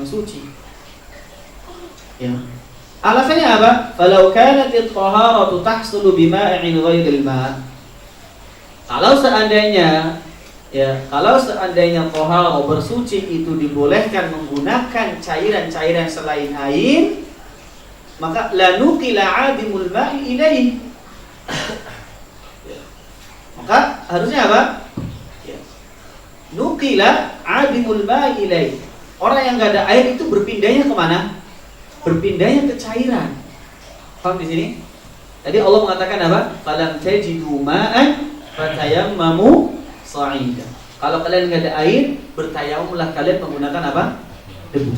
suci. Ya. Alasannya apa? Falau kanatit taharatu tahsulu bima'in ghairil ma'. Kalau seandainya taharah bersuci itu dibolehkan menggunakan cairan-cairan selain air, maka lanuqila 'adimul ma'i ilaihi. Maka harusnya apa? Nuqila 'adimul ma'i ilaihi. Orang yang enggak ada air itu berpindahnya kemana? Berpindahnya ke cairan. Paham di sini? Tadi Allah mengatakan apa? Falam tajidu ma'an fatayammamu sa'ida. Kalau kalian enggak ada air, bertayamumlah kalian menggunakan apa? Debu.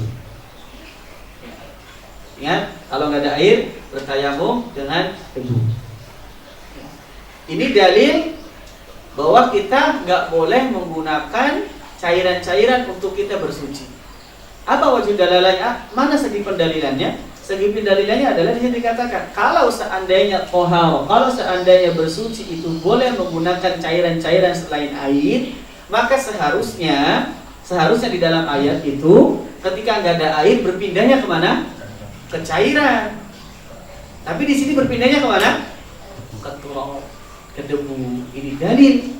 Ingat, kalau enggak ada air, bertayamum dengan debu. Ini dalil bahwa kita enggak boleh menggunakan cairan-cairan untuk kita bersuci. Apa wajib dalalannya? Mana segi pendalilannya? Segi pendalilannya adalah di sini dikatakan kalau seandainya taharah, kalau seandainya bersuci itu boleh menggunakan cairan-cairan selain air, maka seharusnya di dalam ayat itu ketika nggak ada air berpindahnya kemana? Ke cairan. Tapi di sini berpindahnya kemana? Ke turab, ke debu. Ini dalil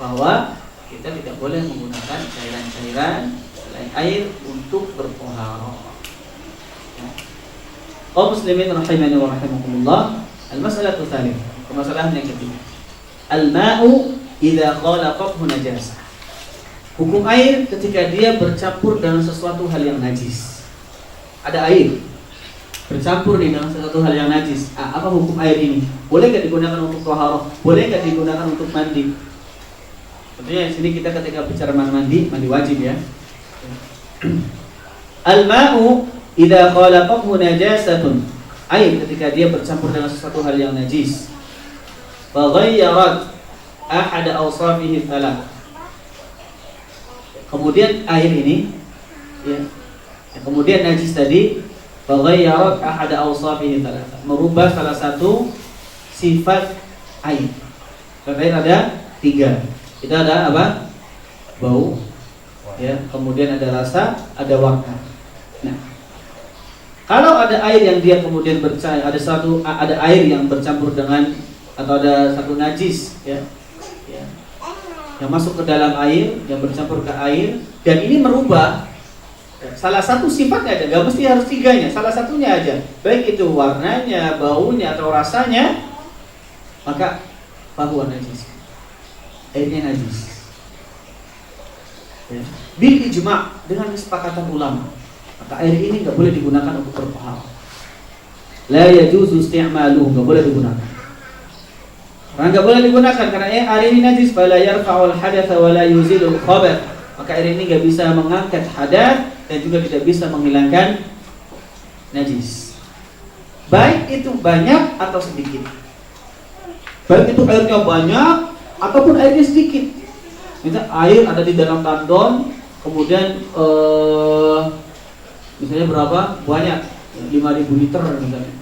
bahwa kita tidak boleh menggunakan cairan-cairan selain air untuk bertaharah. Kaum muslimin rahimani wa rahimakumullah. Al-mas'alatu tsalitsah. Permasalahan yang ketiga. Al-ma'u idza khalaqathu najasah. Hukum air ketika dia bercampur dengan sesuatu hal yang najis. Ada air bercampur dengan sesuatu hal yang najis. Apa hukum air ini? Boleh enggak digunakan untuk taharah? Boleh enggak digunakan untuk mandi? Tentunya di sini kita ketika bicara mandi wajib ya. Al-ma'u idza khalaqathu najasatun. Air ketika dia bercampur dengan sesuatu hal yang najis. Fa ghayyarat ahad awsafihi thalath. Kemudian air ini kemudian najis tadi fa ghayyarat ahad awsafihi thalath. Merubah salah satu sifat air. Karena ada 3. Kita ada apa? Bau, kemudian ada rasa, ada warna. Nah, kalau ada air yang dia kemudian ada air yang bercampur dengan atau ada satu najis yang masuk ke dalam air, yang bercampur ke air dan ini merubah salah satu sifatnya aja, nggak mesti harus 3-nya, salah satunya aja, baik itu warnanya, baunya atau rasanya, maka fahuwa najis. Airnya najis. Bil ijma' dengan kesepakatan ulama, maka air ini enggak boleh digunakan untuk bertaharah. La yajuzu isti'maluhu, enggak boleh digunakan. Karena enggak boleh digunakan karena air ini najis, fala yarfa'ul hadatsa wa la yuzilul khabath. Maka air ini enggak bisa mengangkat hadas dan juga tidak bisa menghilangkan najis. Baik itu banyak atau sedikit. Baik itu airnya banyak ataupun airnya sedikit. Misal air ada di dalam tandon, kemudian misalnya berapa? Banyak, 5.000 liter misalnya.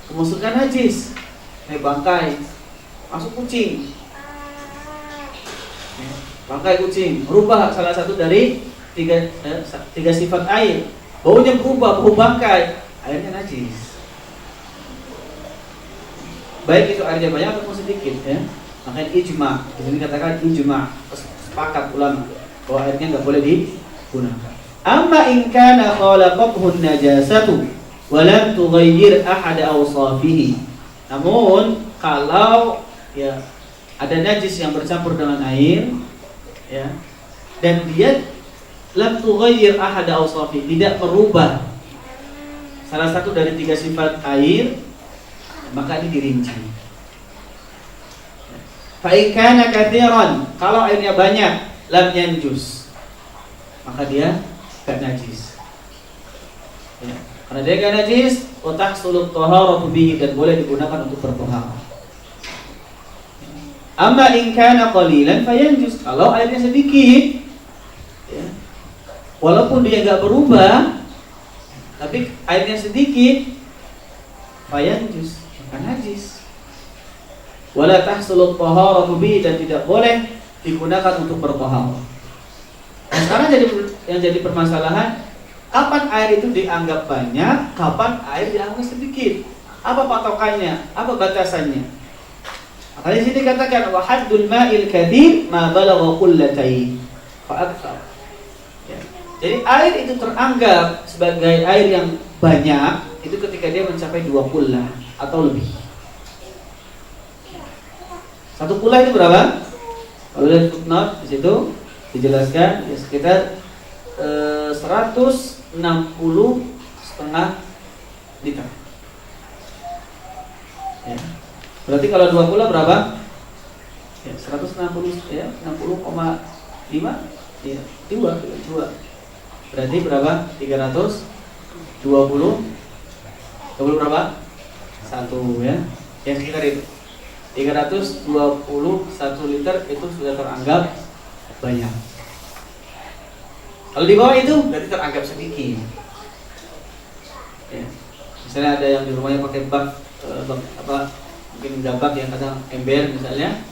Kemudian najis, bangkai, masuk kucing, bangkai kucing, merubah salah satu dari tiga sifat air. Baunya berubah, bau bangkai, airnya najis. Baik itu airnya banyak ataupun sedikit ya. Makanya ijma, di sini katakan ijma, sepakat ulama bahwa airnya enggak boleh digunakan. Amma in kana khalaqathu najasatu wa lam tughayyir ahad awsafihi. Namun kalau ada najis yang bercampur dengan air dan dia lam tughayyir ahad awsafihi, tidak merubah salah satu dari 3 sifat air, maka ini dirinci. Fa in kana katsiran, kalau airnya banyak, lam yanjus, maka dia enggak najis. Karena dia enggak najis, wa tahsulu taharatu bihi, dan boleh digunakan untuk bertaharah. Amma in kana qalilan fayanjus, kalau airnya sedikit walaupun dia enggak berubah tapi airnya sedikit, fayanjus, maka najis. Wala tahsulu taharatu bihi, dan tidak boleh digunakan untuk bertaharah. Nah, sekarang jadi yang jadi permasalahan, kapan air itu dianggap banyak, kapan air dianggap sedikit? Apa patokannya? Apa batasannya? Maka di sini dikatakan wa haddul ma'il katsir ma balagha qullatayn fa aktsar. Ya. Jadi air itu teranggap sebagai air yang banyak itu ketika dia mencapai 2 kullah atau lebih. 1 kullah itu berapa? Kalau lihat footnote di situ dijelaskan ya sekitar 160 setengah liter. Ya. Berarti kalau 2 kullah berapa? Ya, 160 ya, 60,5 ya, 2. Berarti berapa? 320 berapa? 1 ya. Yang sekitar itu 321 liter itu sudah teranggap banyak. Kalau di bawah itu berarti teranggap sedikit. Ya. Misalnya ada yang di rumahnya pakai bak mungkin gabak yang kadang ember misalnya,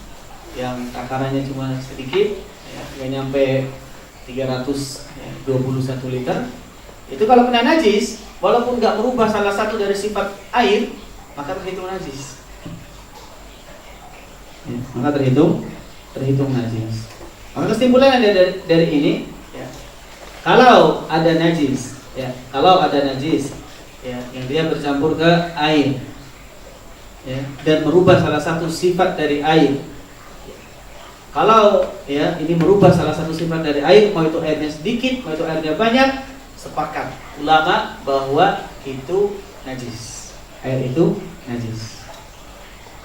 yang takarannya cuma sedikit, ya, nggak nyampe 321 liter. Itu kalau kena najis, walaupun nggak merubah salah satu dari sifat air, maka terhitung najis. Ya, maka terhitung najis. Maka kesimpulan dari ini, ya, kalau ada najis, ya, ya, yang dia bercampur ke air, ya, dan merubah salah satu sifat dari air. Kalau ya ini merubah salah satu sifat dari air, mau itu airnya sedikit, mau itu airnya banyak, sepakat ulama bahwa itu najis. Air itu najis.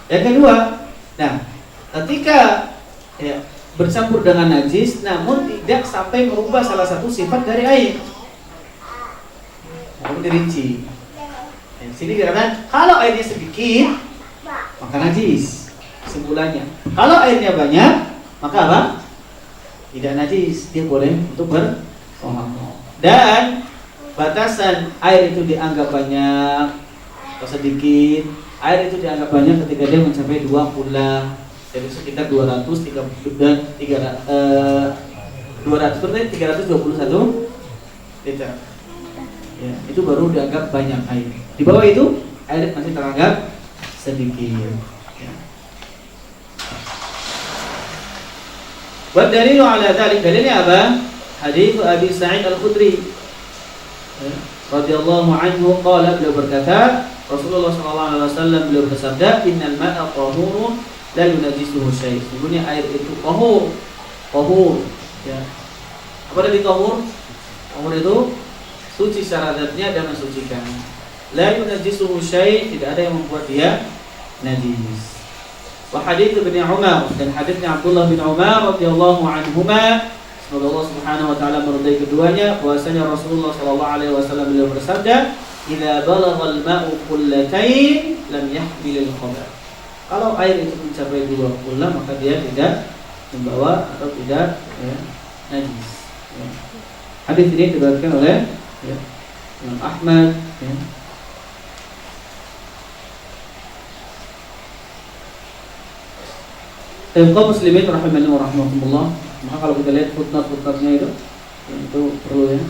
Yang kedua, nah, ketika ya, bercampur dengan najis, namun tidak sampai merubah salah satu sifat dari air, namun dirinci. Di sini dikatakan kalau airnya sedikit, maka najis. Kesimpulannya, kalau airnya banyak, maka apa? Tidak najis, dia boleh untuk bertayammum. Dan batasan air itu dianggap banyak atau sedikit. Air itu dianggap banyak ketika dia mencapai 2 kullah, jadi sekitar 230 dan 321 liter. Ya, itu baru dianggap banyak air. Di bawah itu air masih teranggap sedikit. Ya. Wa dalilu ala dzalik, dalilnya apa? Hadits Abi Sa'id Al-Khudri radhiyallahu anhu qala, beliau berkata, Rasulullah SAW beliau bersabda, innal ma'a tahurun la yunajjisuhu syai'. Sesungguhnya air itu tahur. Ya. Apa tadi tahur? Tahur itu suci secara zatnya dan mensucikan. La yunajjisuhu syai', tidak ada yang membuat dia najis. Wa hadits Ibnu Umar, dan haditsnya Abdullah bin Umar radhiyallahu anhuma, semoga Allah Subhanahu wa taala meridai keduanya, bahwasanya Rasulullah sallallahu alaihi wasallam beliau bersabda, "Idza balagha al-ma'u qullatayn lam yahmil al-khabath." Kalau air itu mencapai 2 kullah, maka dia tidak membawa atau tidak najis. Ya. Hadis ini diriwayatkan oleh Imam Ahmad. Ya. Kaum muslimin rahimani wa rahmatullah. Maka kalau kita lihat footnote-nya itu perlu ya.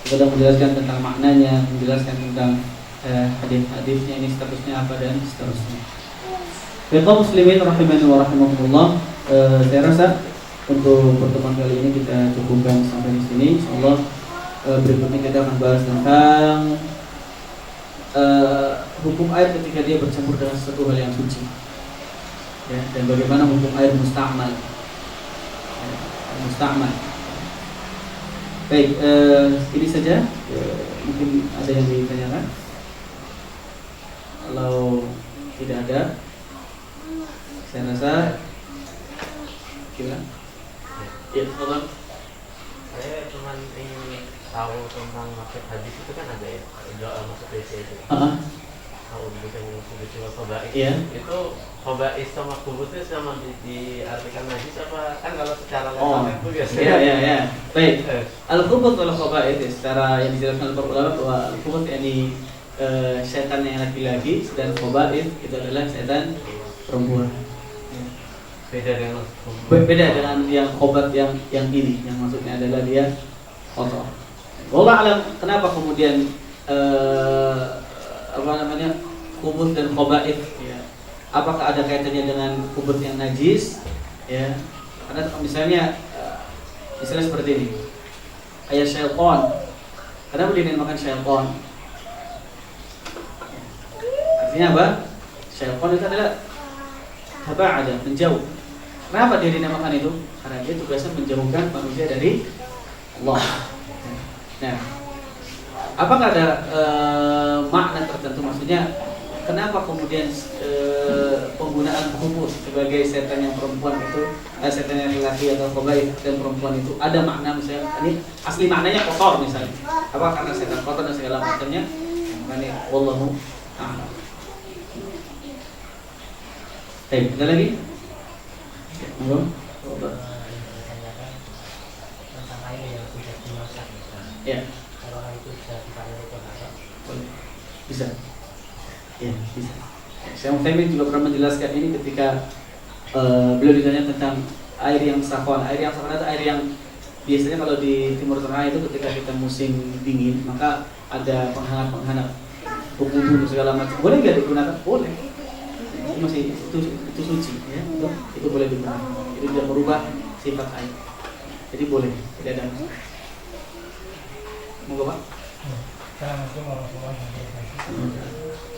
Kita menjelaskan tentang maknanya, menjelaskan tentang hadis-hadisnya, ini statusnya apa dan seterusnya. Kaum muslimin rahimani wa rahmatullah. Saya rasa untuk pertemuan kali ini kita cukupkan sampai di sini. Insyaallah berikutnya kita akan bahas tentang hukum air ketika dia bercampur dengan sesuatu hal yang suci. Ya, dan bagaimana hukum air musta'mal. Baik, ini saja. Mungkin ada yang ditanyakan. Kalau tidak ada, saya rasa gimana? Ya, tolong. Saya cuma ingin tahu tentang maksud hadis itu kan ada ya, doa masuk WC itu. Kalau bukan yang khobais, itu khobais sama kubus itu sama diartikan najis apa? Kan kalau secara legal itu biasanya. Iya. Baik. Al-khubut wal khobais secara yang dijelaskan oleh para ulama bahwa al-khubut yakni setan yang laki-laki, dan khobais itu adalah setan perempuan. Beda dengan yang khobat yang ini, yang maksudnya adalah dia kotor. Wallah alam kenapa kemudian khubus dan khaba'ith ya. Apakah ada kaitannya dengan khubus yang najis ya? Karena misalnya seperti ini. Kayak syaitan. Kenapa dinamakan syaitan? Artinya apa? Syaitan itu adalah taba'ada, menjauh. Kenapa dia dinamakan itu? Karena dia tugasnya menjauhkan manusia dari Allah. Nah, apakah ada makna tertentu? Maksudnya, kenapa kemudian penggunaan khubus sebagai setan yang perempuan itu, setan yang laki atau khaba'ith dan perempuan itu ada makna misalnya? Ini asli maknanya kotor misalnya. Apa karena setan kotor dan segala macamnya? Maknanya wallahu a'lam. Ada lagi? Monggo. Tentang air yang sudah dimasak misalnya. Ya. Kalau air itu bisa dipakai untuk masak. Boleh. Bisa. Ya, bisa. Syekh Utsaimin juga pernah menjelaskan ini ketika beliau ditanya tentang air yang sakhon. Air yang sakhon itu air yang biasanya kalau di Timur Tengah itu ketika kita musim dingin, maka ada penghangat berwudu segala macam. Boleh nggak digunakan? Boleh. Itu masih itu suci ya. Itu boleh digunakan. Itu tidak merubah sifat air. Jadi boleh, tidak ada masalah. Monggo Pak. Assalamualaikum warahmatullahi wabarakatuh.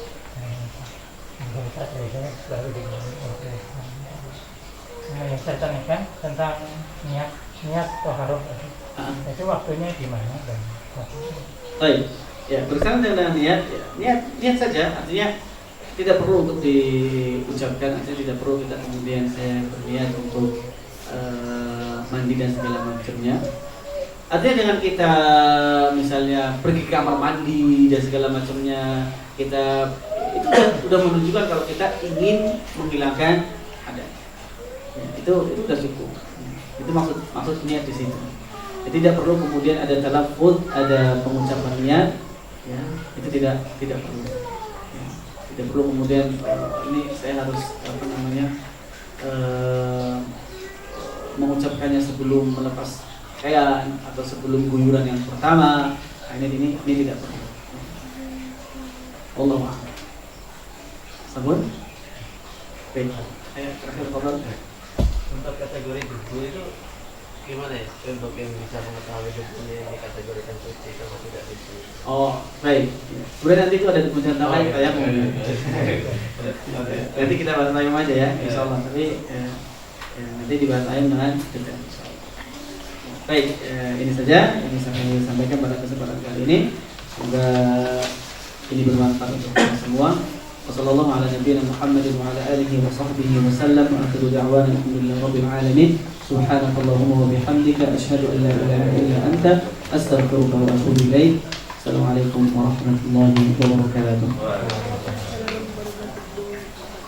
Ustaz biasanya baru yang saya tanyakan tentang niat toharoh itu waktunya di mana dan baik ya, berkaitan dengan niat saja, artinya tidak perlu untuk diucapkan, artinya tidak perlu kita kemudian saya berniat untuk mandi dan segala macamnya. Artinya dengan kita misalnya pergi ke kamar mandi dan segala macamnya, kita itu sudah menunjukkan kalau kita ingin menghilangkan hadas. Ya, itu sudah cukup. Itu maksud niat di situ. Jadi tidak perlu kemudian ada talaffuz, ada pengucapan niat, ya, itu tidak perlu. Ya, tidak perlu kemudian ini saya harus mengucapkannya sebelum melepas pakaian atau sebelum guyuran yang pertama. Nah, ini tidak perlu. Allah a'lam. Sabun? Baik. Terakhir kotor. Untuk kategori debu itu gimana ya? Untuk yang bisa mengetahui debunya yang dikategorikan suci atau tidak suci. Oh, baik. Kemudian nanti itu ada kemudian tambahan kita ya. Nanti kita bahas ayam aja ya, insyaallah. Tapi nanti dibahas ayam dengan detail insyaallah. Baik, ini saja yang bisa kami sampaikan pada kesempatan kali ini. Semoga ini bermanfaat untuk kita semua. Wassallallahu ala nabiyyina Muhammadin wa ala alihi wa sahbihi wa sallam. Wa akhiru da'wana alhamdulillahi rabbil alamin. Subhanakallahumma wa bihamdika asyhadu an la ilaha illa anta astaghfiruka wa atubu ilaik. Assalamualaikum warahmatullahi wabarakatuh.